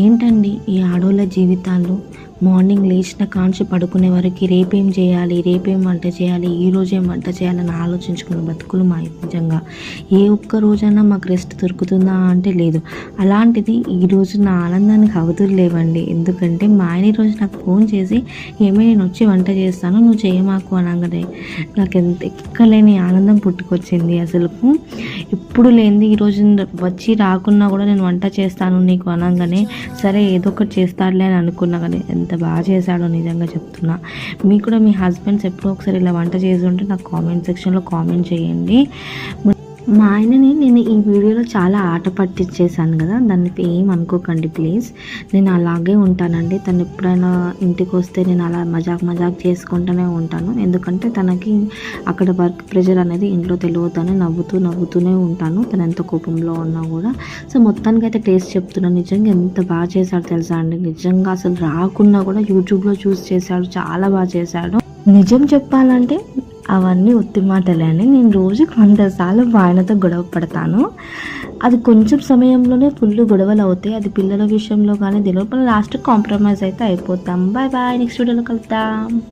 ఏంటండి ఈ ఆడోళ్ళ జీవితాలు? మార్నింగ్ లేచిన కాంచి పడుకునే వరకు రేపేం చేయాలి, రేపేం వంట చేయాలి, ఈరోజేం వంట చేయాలని ఆలోచించుకున్న బతుకులు మావి నిజంగా. ఏ ఒక్క రోజైనా మాకు రెస్ట్ దొరుకుతుందా అంటే లేదు. అలాంటిది ఈరోజు నా ఆనందానికి అవధులు లేవండి. ఎందుకంటే మా ఆయన ఈరోజు నాకు ఫోన్ చేసి నేను వచ్చి వంట చేస్తాను, నువ్వు చేయమాకు అనగానే నాకు ఎంత ఎక్కలేని ఆనందం పుట్టుకొచ్చింది. అసలుకు ఎప్పుడు లేనిది ఈరోజు వచ్చి రాకున్నా కూడా నేను వంట చేస్తాను నీకు అనగానే సరే ఏదో ఒకటి చేస్తాడులే అని అనుకున్నా. కానీ ఎంత బాగా చేశాడో నిజంగా చెప్తున్నా. మీకు కూడా మీ హస్బెండ్స్ ఎప్పుడో ఒకసారి ఇలా వంట చేసి ఉంటే నాకు కామెంట్ సెక్షన్లో కామెంట్ చేయండి. మా ఆయనని నేను ఈ వీడియోలో చాలా ఆట పట్టించేసాను కదా, దాన్ని ఏం అనుకోకండి ప్లీజ్. నేను అలాగే ఉంటానండి. తను ఎప్పుడైనా ఇంటికి వస్తే నేను అలా మజాక్ చేసుకుంటూనే ఉంటాను. ఎందుకంటే తనకి అక్కడ వర్క్ ప్రెషర్ అనేది ఇంట్లో తెలియదని నవ్వుతూనే ఉంటాను, తను ఎంత కోపంలో ఉన్నా కూడా. సో మొత్తానికి అయితే టేస్ట్ చెప్తున్నాను. నిజంగా ఎంత బాగా చేశాడు తెలుసా అండి. నిజంగా అసలు రాకున్నా కూడా యూట్యూబ్లో చూసి చేశాడు, చాలా బాగా చేశాడు. నిజం చెప్పాలంటే అవన్నీ ఉత్తి మాటలే అని నేను రోజుకి 100 సార్లు ఆయనతో గొడవ పడతాను. అది కొంచెం సమయంలోనే ఫుల్ గొడవలు అవుతాయి. అది పిల్లల విషయంలో కానీ తెలియదు. లాస్ట్ కాంప్రమైజ్ అయితే అయిపోతాం. బాయ్ నెక్స్ట్ వీడియోలో కలుద్దాం.